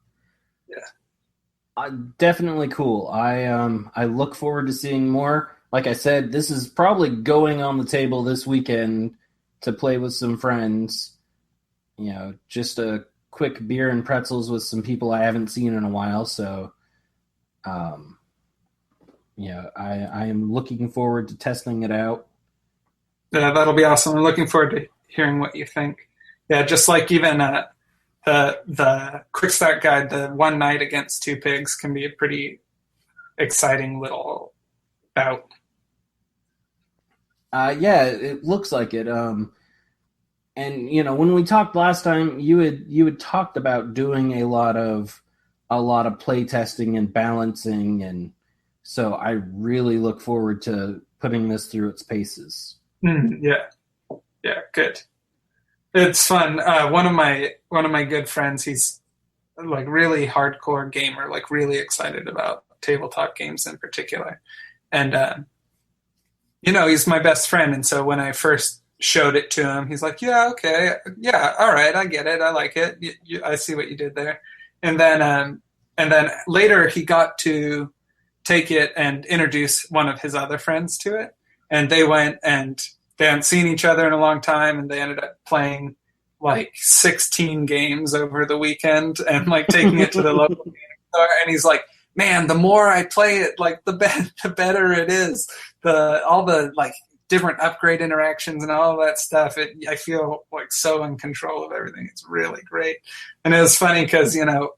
Yeah. Definitely cool. I look forward to seeing more. Like I said, this is probably going on the table this weekend to play with some friends. You know, just a quick beer and pretzels with some people I haven't seen in a while. So, yeah, I am looking forward to testing it out. Yeah, that'll be awesome. I'm looking forward to hearing what you think. Yeah, just like even the quick start guide, the one night against two pigs can be a pretty exciting little bout. Yeah, it looks like it. And you know, when we talked last time, you had talked about doing a lot of play testing and balancing, and so I really look forward to putting this through its paces. Yeah, good. It's fun. One of my good friends, he's like really hardcore gamer, like really excited about tabletop games in particular, and you know, he's my best friend. And so when I first showed it to him, he's like, yeah, okay. Yeah. All right. I get it. I like it. I see what you did there. And then later he got to take it and introduce one of his other friends to it. And they went and they hadn't seen each other in a long time. And they ended up playing like 16 games over the weekend and like taking it to the local gaming store. And he's like, man, the more I play it, like the better it is. All the like different upgrade interactions and all that stuff. I feel like so in control of everything. It's really great. And it was funny because, you know,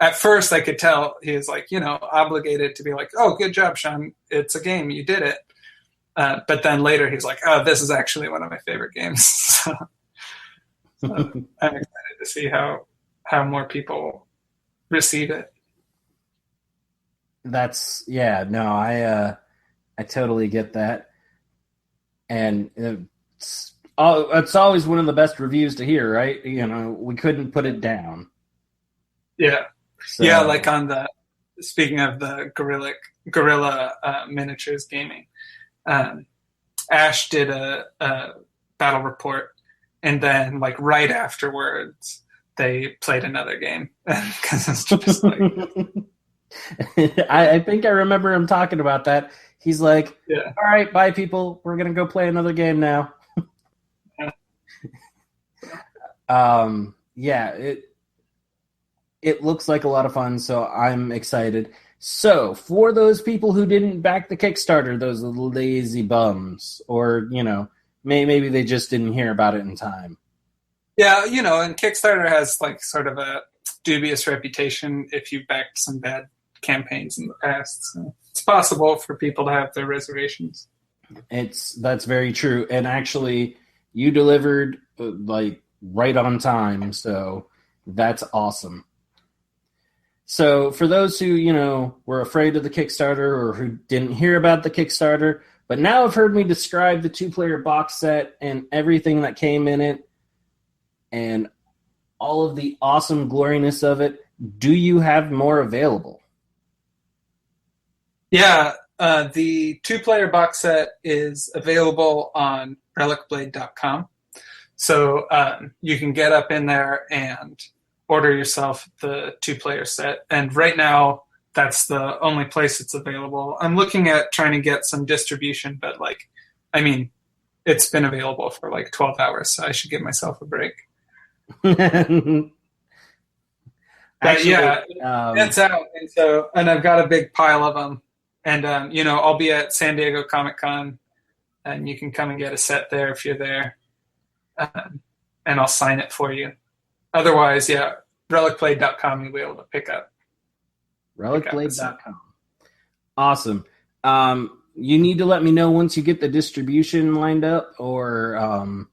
at first I could tell he was like, you know, obligated to be like, oh, good job, Sean. It's a game. You did it. But then later he's like, oh, this is actually one of my favorite games. So I'm excited to see how more people receive it. I totally get that. And it's always one of the best reviews to hear, right? You know, we couldn't put it down. Yeah. So, yeah, like speaking of the Guerrilla Miniatures Gaming, Ash did a battle report, and then like right afterwards they played another game because it's just like I think I remember him talking about that. He's like, yeah. All right, bye people, we're gonna go play another game now. Yeah, it looks like a lot of fun, so I'm excited. So, for those people who didn't back the Kickstarter, those lazy bums, or, you know, maybe they just didn't hear about it in time. Yeah, you know, and Kickstarter has, like, sort of a dubious reputation if you backed some bad campaigns in the past. So it's possible for people to have their reservations. That's very true. And actually, you delivered, like, right on time, so that's awesome. So for those who, you know, were afraid of the Kickstarter or who didn't hear about the Kickstarter, But now I've heard me describe the 2-player box set and everything that came in it and all of the awesome gloriness of it. Do you have more available? Yeah, the 2-player box set is available on RelicBlade.com. So you can get up in there and order yourself the 2-player set. And right now, that's the only place it's available. I'm looking at trying to get some distribution, but it's been available for 12 hours, so I should give myself a break. Actually, it's out, and I've got a big pile of them. And I'll be at San Diego Comic-Con, and you can come and get a set there if you're there, and I'll sign it for you. Otherwise, RelicBlade.com you'll be able to pick up. RelicBlade.com. Awesome. You need to let me know once you get the distribution lined up, or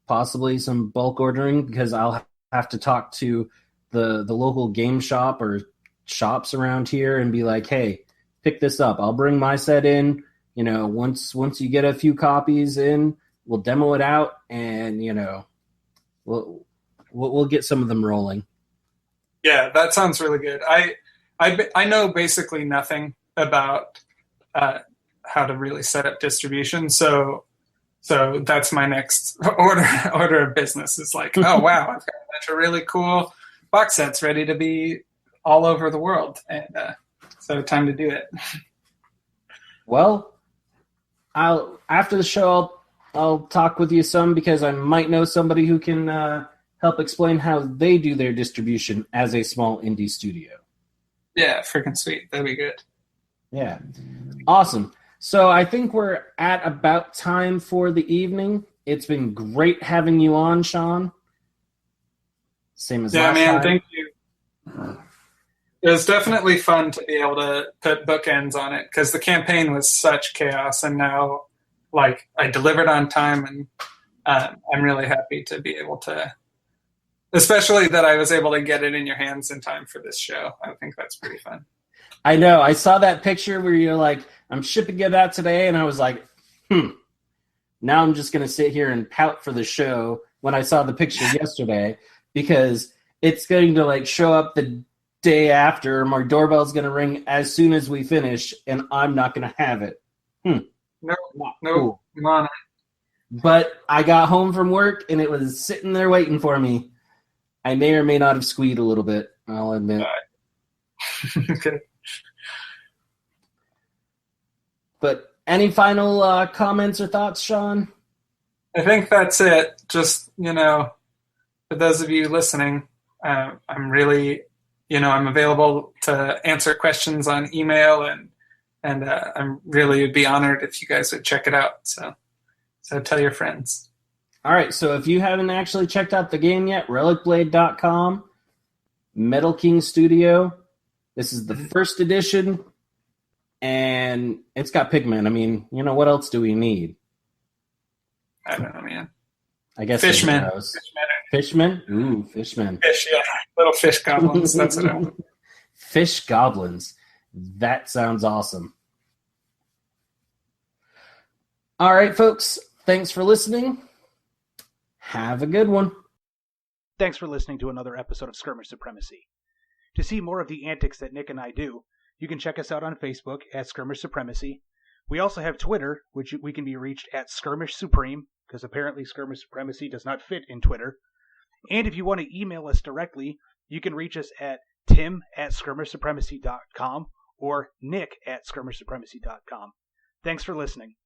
possibly some bulk ordering, because I'll have to talk to the local game shop or shops around here and be like, hey, pick this up. I'll bring my set in. Once you get a few copies in, we'll demo it out, and we'll get some of them rolling. Yeah, that sounds really good. I know basically nothing about how to really set up distribution, so that's my next order of business. Is like, oh wow, I've got a bunch of really cool box sets ready to be all over the world, and so time to do it. Well, after the show, I'll talk with you some, because I might know somebody who can help explain how they do their distribution as a small indie studio. Yeah, freaking sweet. That'd be good. Yeah. Awesome. So I think we're at about time for the evening. It's been great having you on, Sean. Same as last time. Thank you. It was definitely fun to be able to put bookends on it, because the campaign was such chaos, and now I delivered on time, and I'm really happy to be able to, especially that I was able to get it in your hands in time for this show. I think that's pretty fun. I know. I saw that picture where you're like, I'm shipping it out today, and I was like, now I'm just going to sit here and pout for the show when I saw the picture yesterday, because it's going to show up the day after. My doorbell's going to ring as soon as we finish, and I'm not going to have it. No, cool. I'm on it. But I got home from work, and it was sitting there waiting for me. I may or may not have squeaked a little bit, I'll admit. Okay. But any final comments or thoughts, Sean? I think that's it. Just, for those of you listening, I'm really, I'm available to answer questions on email, and I'm really would be honored if you guys would check it out. So tell your friends. All right, so if you haven't actually checked out the game yet, RelicBlade.com, Metal King Studio. This is the first edition, and it's got pigment. I mean, what else do we need? I don't know, man. I guess Fishmen. Fishmen? Ooh, fishmen. Fish, yeah. Little fish goblins. That's what I want. Fish goblins. That sounds awesome. All right, folks. Thanks for listening. Have a good one. Thanks for listening to another episode of Skirmish Supremacy. To see more of the antics that Nick and I do, you can check us out on Facebook at Skirmish Supremacy. We also have Twitter, which we can be reached at Skirmish Supreme, because apparently Skirmish Supremacy does not fit in Twitter. And if you want to email us directly, you can reach us at tim@skirmishsupremacy.com or nick@skirmishsupremacy.com. Thanks for listening.